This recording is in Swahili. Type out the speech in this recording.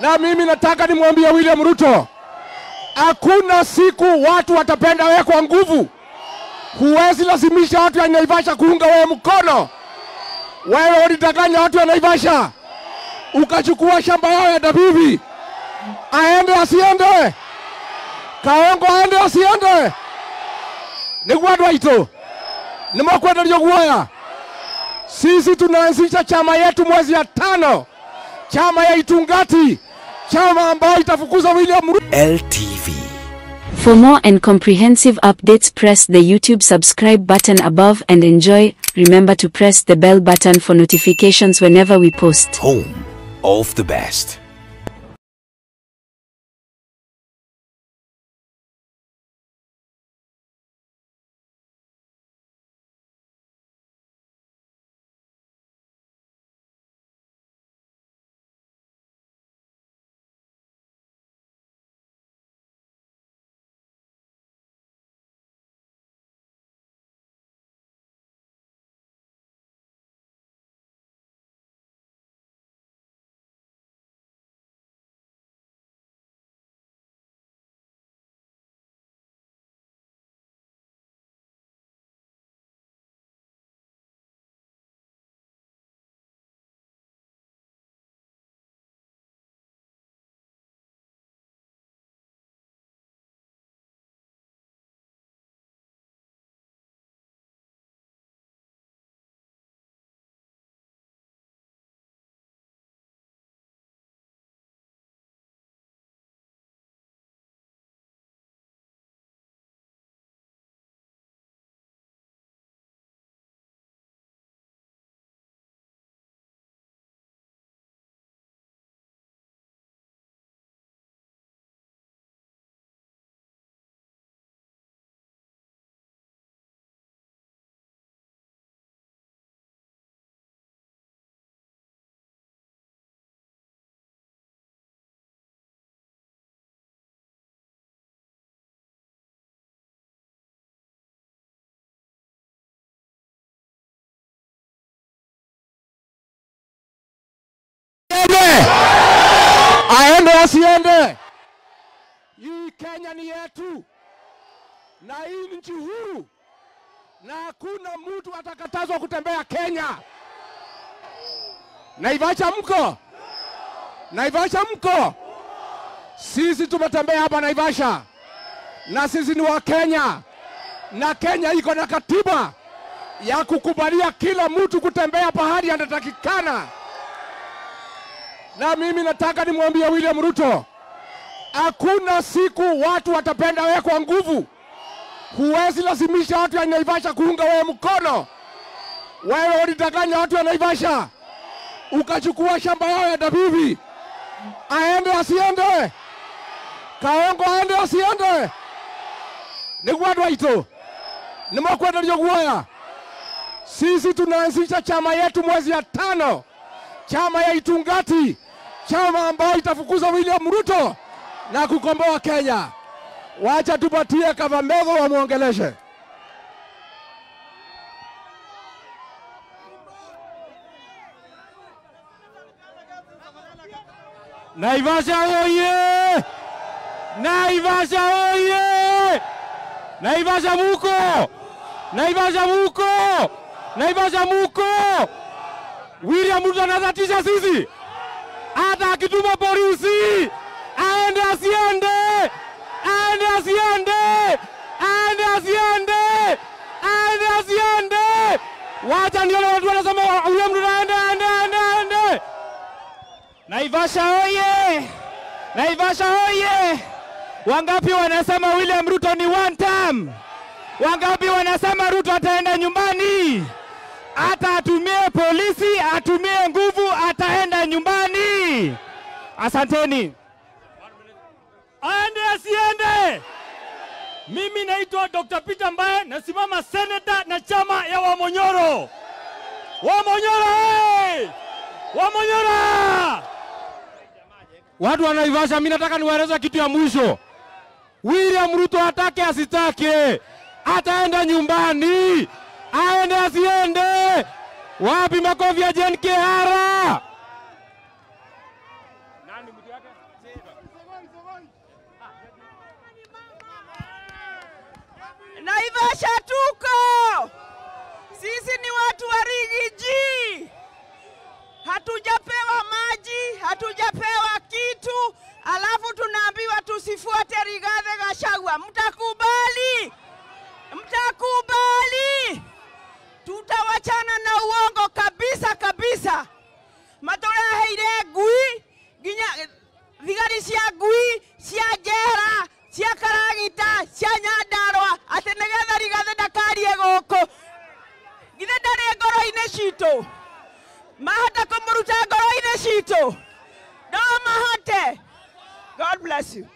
Na mimi nataka nimwambie William Ruto, hakuna siku watu watapenda wewe kwa nguvu. Huwezi lazimisha watu ya Naivasha kuunga wewe mkono. Wewe ulidanganya watu ya Naivasha, ukachukua shamba yao ya Dabibi. Aende asiende? Kaongo aende asiende? Ni gwadwa ito. Ni mwakwenda liyoguaya. Sisi tunaanzisha chama yetu mwezi ya 5. Chama ya Itungati. Chama ambao itafukuza William Ruto. LTV. For more and comprehensive updates, press the YouTube subscribe button above and enjoy. Remember to press the bell button for notifications whenever we post. Home of the best. Aende asiende? Hii Kenya ni yetu. Na hii nchi huru. Na hakuna mtu atakatazwa kutembea Kenya. Naivasha mko? Naivasha mko? Sisi tumetembea hapa Naivasha. Na sisi ni wa Kenya. Na Kenya iko na katiba ya kukubalia kila mtu kutembea pahali anatakikana. Na mimi nataka nimwambie William Ruto, hakuna siku watu watapenda wewe kwa nguvu. Huwezi lazimisha watu ya Naivasha kuunga wewe mkono. Wewe ulidanganya watu ya Naivasha, ukachukua shamba yao ya Dabibi. Aende asiende? Kaongo aende asiende? Ni gwadwa ito. Ni mwakwenda liyoguaya. Sisi tunaanzisha chama yetu mwezi ya 5. Chama ya Itungati. Chama ambao itafukuza William Ruto na kukomboa Kenya. Wacha tupatie Kavamego wa muongeleshe. Naivasha oye! Naivasha oye! Naivasha muko! Naivasha muko! Naivasha muko! William Ruto anatisha sisi. Hata akituma polisi aende asiende? Aende asiende? Aende asiende? Aende asiende? Wacha ndio watu wanasema William Ruto aende. Naivasha oye! Naivasha oye! Wangapi wanasema William Ruto ni one term? Wangapi wanasema Ruto ataenda nyumbani? Hata atumie polisi, atumie nguvu, ataenda nyumbani. Asanteni. Aende asiende? Mimi naitwa Dr. Peter Mbae, nasimama senator na chama ya Wamonyoro. Wamonyoro hey! Wamonyoro! Watu wa Naivasha, mimi nataka niwaeleze kitu ya mwisho. William Ruto atake asitake, ataenda nyumbani. Aende asiende? Wapi makofi ya Jen Kihara? Nani Naivasha tuko. Sisi ni watu wa Rigiji. Hatujapewa maji, hatujapewa kitu, alafu tunaambiwa tusifuate Rigathi Gachagua. Mtakubali? Mtakubali? Tutawachana na uongo kabisa kabisa. Matora heire ngui, ginya thigari cia ngui, cia njera, cia Karagita, cia Nyandarua, ati nigetha Rigathi ndakarie guku. Githe ndari ngoro-ini citu. Mahata kumuruta ngoro-ini citu. No mahate. God bless you.